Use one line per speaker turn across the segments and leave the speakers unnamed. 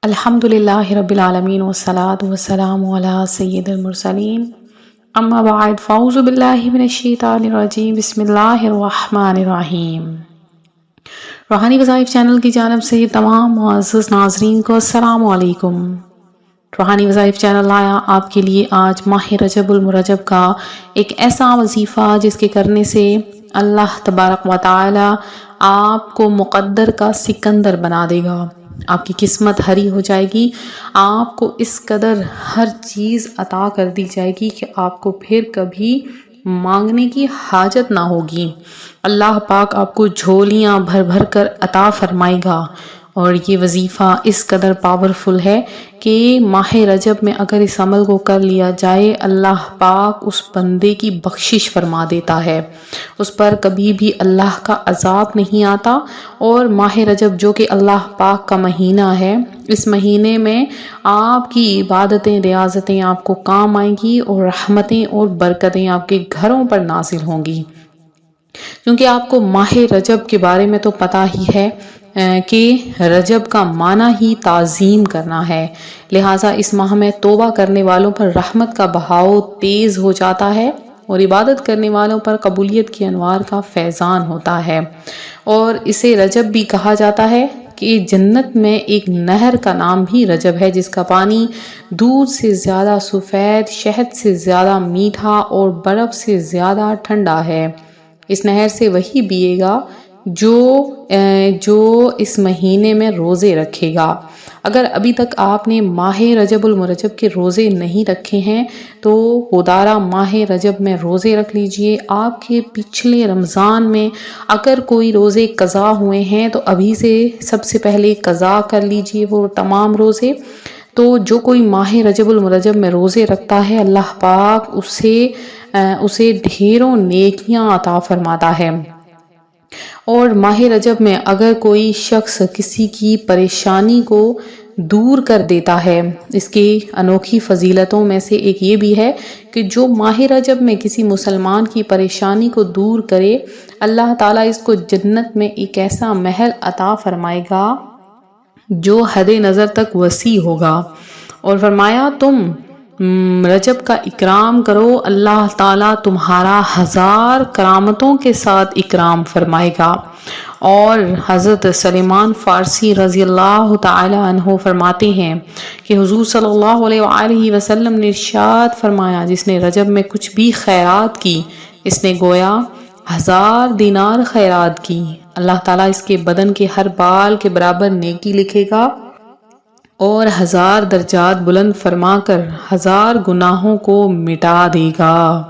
الحمدللہ رب العالمین والصلاة والسلام علی سید المرسلین اما بعد فاعوذ باللہ من الشیطان الرجیم بسم اللہ الرحمن الرحیم۔ روحانی وظائف چینل کی جانب سے تمام معزز ناظرین کو السلام علیکم۔ روحانی وظائف چینل آیا آپ کے لیے آج ماہ رجب المرجب کا ایک ایسا وظیفہ جس کے کرنے سے اللہ تبارک و تعالی آپ کو مقدر کا سکندر بنا دے گا، آپ کی قسمت ہری ہو جائے گی، آپ کو اس قدر ہر چیز عطا کر دی جائے گی کہ آپ کو پھر کبھی مانگنے کی حاجت نہ ہوگی۔ اللہ پاک آپ کو جھولیاں بھر بھر کر عطا فرمائے گا، اور یہ وظیفہ اس قدر پاورفل ہے کہ ماہ رجب میں اگر اس عمل کو کر لیا جائے اللہ پاک اس بندے کی بخشش فرما دیتا ہے، اس پر کبھی بھی اللہ کا عذاب نہیں آتا۔ اور ماہ رجب جو کہ اللہ پاک کا مہینہ ہے، اس مہینے میں آپ کی عبادتیں ریاضتیں آپ کو کام آئیں گی اور رحمتیں اور برکتیں آپ کے گھروں پر نازل ہوں گی، کیونکہ آپ کو ماہ رجب کے بارے میں تو پتہ ہی ہے کہ رجب کا معنی ہی تعظیم کرنا ہے، لہٰذا اس ماہ میں توبہ کرنے والوں پر رحمت کا بہاؤ تیز ہو جاتا ہے اور عبادت کرنے والوں پر قبولیت کی انوار کا فیضان ہوتا ہے۔ اور اسے رجب بھی کہا جاتا ہے کہ جنت میں ایک نہر کا نام بھی رجب ہے، جس کا پانی دودھ سے زیادہ سفید، شہد سے زیادہ میٹھا اور برف سے زیادہ ٹھنڈا ہے۔ اس نہر سے وہی پیے گا جو اس مہینے میں روزے رکھے گا۔ اگر ابھی تک آپ نے ماہ رجب المرجب کے روزے نہیں رکھے ہیں تو خودارا ماہ رجب میں روزے رکھ لیجئے۔ آپ کے پچھلے رمضان میں اگر کوئی روزے قضا ہوئے ہیں تو ابھی سے سب سے پہلے قضا کر لیجئے وہ تمام روزے۔ تو جو کوئی ماہ رجب المرجب میں روزے رکھتا ہے اللہ پاک اسے ڈھیروں نیکیاں عطا فرماتا ہے۔ اور ماہ رجب میں اگر کوئی شخص کسی کی پریشانی کو دور کر دیتا ہے، اس کی انوکھی فضیلتوں میں سے ایک یہ بھی ہے کہ جو ماہ رجب میں کسی مسلمان کی پریشانی کو دور کرے اللہ تعالیٰ اس کو جنت میں ایک ایسا محل عطا فرمائے گا جو حد نظر تک وسیع ہوگا، اور فرمایا تم رجب کا اکرام کرو اللہ تعالیٰ تمہارا 1000 کرامتوں کے ساتھ اکرام فرمائے گا۔ اور حضرت سلیمان فارسی رضی اللہ تعالی عنہ فرماتے ہیں کہ حضور صلی اللہ علیہ وآلہ وسلم نے ارشاد فرمایا جس نے رجب میں کچھ بھی خیرات کی اس نے گویا 1000 دینار خیرات کی، اللہ تعالیٰ اس کے بدن کے ہر بال کے برابر نیکی لکھے گا اور 1000 درجات بلند فرما کر 1000 گناہوں کو مٹا دے گا۔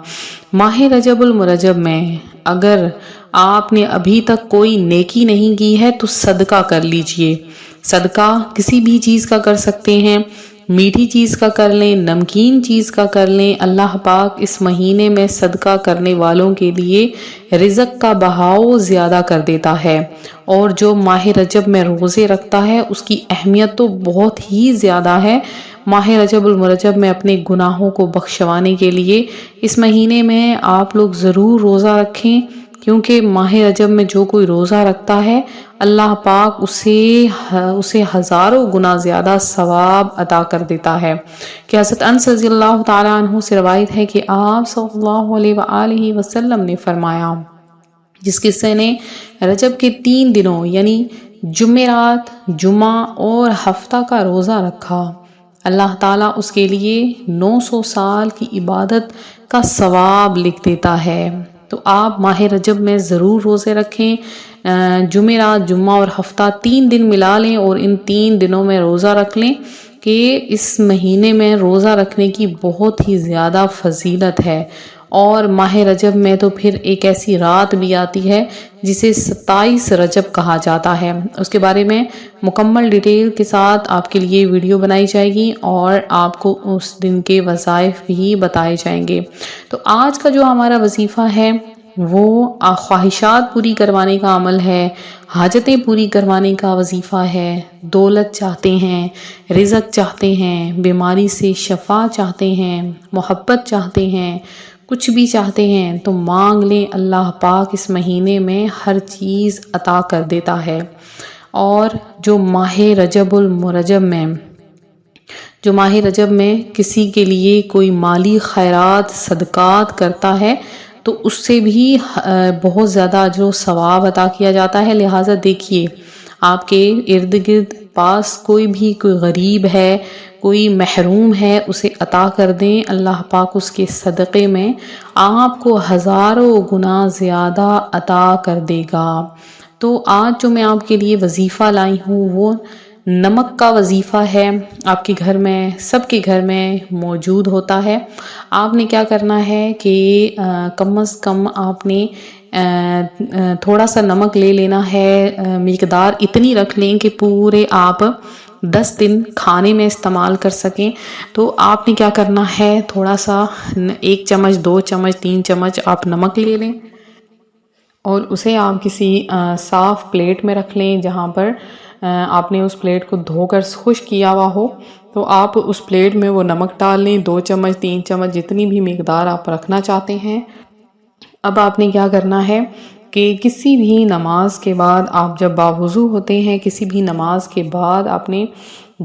ماہ رجب المرجب میں اگر آپ نے ابھی تک کوئی نیکی نہیں کی ہے تو صدقہ کر لیجئے۔ صدقہ کسی بھی چیز کا کر سکتے ہیں، میٹھی چیز کا کر لیں، نمکین چیز کا کر لیں، اللہ پاک اس مہینے میں صدقہ کرنے والوں کے لیے رزق کا بہاؤ زیادہ کر دیتا ہے۔ اور جو ماہ رجب میں روزے رکھتا ہے اس کی اہمیت تو بہت ہی زیادہ ہے۔ ماہ رجب المرجب میں اپنے گناہوں کو بخشوانے کے لیے اس مہینے میں آپ لوگ ضرور روزہ رکھیں، کیونکہ ماہ رجب میں جو کوئی روزہ رکھتا ہے اللہ پاک اسے ہزاروں گنا زیادہ ثواب عطا کر دیتا ہے۔ کہ حضرت انس رضی اللہ تعالیٰ عنہ سے روایت ہے کہ آپ صلی اللہ علیہ وآلہ وسلم نے فرمایا جس قصے نے رجب کے 3 دنوں یعنی جمعرات، جمعہ اور ہفتہ کا روزہ رکھا اللہ تعالیٰ اس کے لیے 900 سال کی عبادت کا ثواب لکھ دیتا ہے۔ تو آپ ماہ رجب میں ضرور روزے رکھیں، جمعرات، جمعہ اور ہفتہ 3 دن ملا لیں اور ان 3 دنوں میں روزہ رکھ لیں کہ اس مہینے میں روزہ رکھنے کی بہت ہی زیادہ فضیلت ہے۔ اور ماہ رجب میں تو پھر ایک ایسی رات بھی آتی ہے جسے 27 رجب کہا جاتا ہے، اس کے بارے میں مکمل ڈیٹیل کے ساتھ آپ کے لیے ویڈیو بنائی جائے گی اور آپ کو اس دن کے وظائف بھی بتائے جائیں گے۔ تو آج کا جو ہمارا وظیفہ ہے وہ خواہشات پوری کروانے کا عمل ہے، حاجتیں پوری کروانے کا وظیفہ ہے، دولت چاہتے ہیں، رزق چاہتے ہیں، بیماری سے شفا چاہتے ہیں، محبت چاہتے ہیں، کچھ بھی چاہتے ہیں تو مانگ لیں، اللہ پاک اس مہینے میں ہر چیز عطا کر دیتا ہے۔ اور جو ماہ رجب المرجب میں کسی کے لیے کوئی مالی خیرات صدقات کرتا ہے تو اس سے بھی بہت زیادہ اجر و ثواب عطا کیا جاتا ہے. لہٰذا دیکھیے آپ کے ارد گرد پاس کوئی غریب ہے، کوئی محروم ہے، اسے عطا کر دیں. اللہ پاک اس کے صدقے میں آپ کو ہزاروں گنا زیادہ عطا کر دے گا. تو آج جو میں آپ کے لیے وظیفہ لائی ہوں وہ نمک کا وظیفہ ہے. آپ کے گھر میں، سب کے گھر میں موجود ہوتا ہے. آپ نے کیا کرنا ہے کہ کم از کم آپ نے تھوڑا سا نمک لے لینا ہے، مقدار اتنی رکھ لیں کہ پورے آپ 10 دن کھانے میں استعمال کر سکیں. تو آپ نے کیا کرنا ہے، تھوڑا سا 1 چمچ 2 چمچ 3 چمچ آپ نمک لے لیں اور اسے آپ کسی صاف پلیٹ میں رکھ لیں جہاں پر آپ نے اس پلیٹ کو دھو کر خشک کیا ہوا ہو. تو آپ اس پلیٹ میں وہ نمک ڈال لیں، 2 چمچ 3 چمچ جتنی بھی مقدار آپ رکھنا چاہتے ہیں. اب آپ نے کیا کرنا ہے کہ کسی بھی نماز کے بعد آپ جب باوضو ہوتے ہیں، کسی بھی نماز کے بعد آپ نے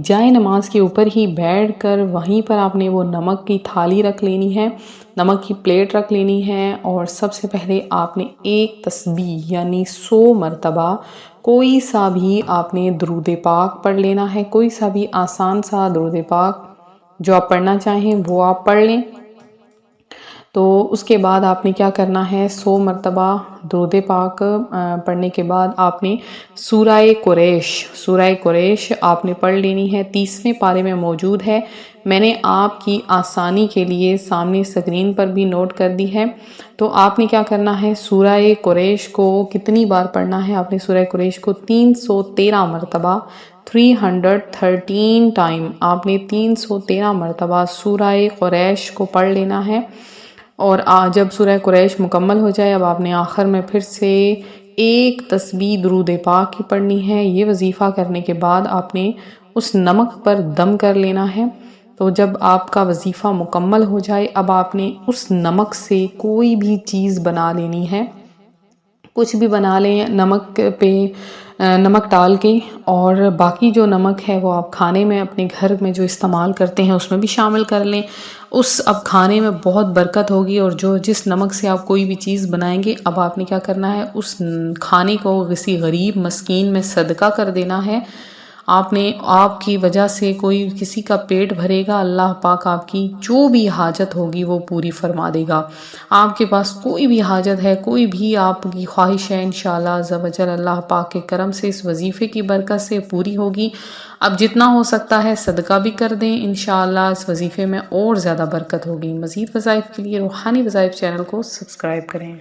جائے نماز کے اوپر ہی بیٹھ کر وہیں پر آپ نے وہ نمک کی تھالی رکھ لینی ہے، نمک کی پلیٹ رکھ لینی ہے. اور سب سے پہلے آپ نے ایک تسبیح یعنی 100 مرتبہ کوئی سا بھی آپ نے درود پاک پڑھ لینا ہے. کوئی سا بھی آسان سا درود پاک جو آپ پڑھنا چاہیں وہ آپ پڑھ لیں. تو اس کے بعد آپ نے کیا کرنا ہے، 100 مرتبہ درود پاک پڑھنے کے بعد آپ نے سورہ قریش آپ نے پڑھ لینی ہے. 30ویں پارے میں موجود ہے، میں نے آپ کی آسانی کے لیے سامنے اسکرین پر بھی نوٹ کر دی ہے. تو آپ نے کیا کرنا ہے، سورہ قریش کو کتنی بار پڑھنا ہے، آپ نے سورہ قریش کو 313 مرتبہ 313 ٹائم آپ نے 313 مرتبہ سورہ قریش کو پڑھ لینا ہے. اور جب سورہ قریش مکمل ہو جائے اب آپ نے آخر میں پھر سے ایک تسبیح درود پاک کی پڑھنی ہے. یہ وظیفہ کرنے کے بعد آپ نے اس نمک پر دم کر لینا ہے. تو جب آپ کا وظیفہ مکمل ہو جائے اب آپ نے اس نمک سے کوئی بھی چیز بنا لینی ہے، کچھ بھی بنا لیں نمک پہ نمک ڈال کے. اور باقی جو نمک ہے وہ آپ کھانے میں اپنے گھر میں جو استعمال کرتے ہیں اس میں بھی شامل کر لیں. اب کھانے میں بہت برکت ہوگی. اور جس نمک سے آپ کوئی بھی چیز بنائیں گے اب آپ نے کیا کرنا ہے، اس کھانے کو کسی غریب مسکین میں صدقہ کر دینا ہے. آپ کی وجہ سے کسی کا پیٹ بھرے گا، اللہ پاک آپ کی جو بھی حاجت ہوگی وہ پوری فرما دے گا. آپ کے پاس کوئی بھی حاجت ہے، کوئی بھی آپ کی خواہش ہے، انشاءاللہ عز و جل اللہ پاک کے کرم سے اس وظیفے کی برکت سے پوری ہوگی. اب جتنا ہو سکتا ہے صدقہ بھی کر دیں، انشاءاللہ اس وظیفے میں اور زیادہ برکت ہوگی. مزید وظائف کے لیے روحانی وظائف چینل کو سبسکرائب کریں.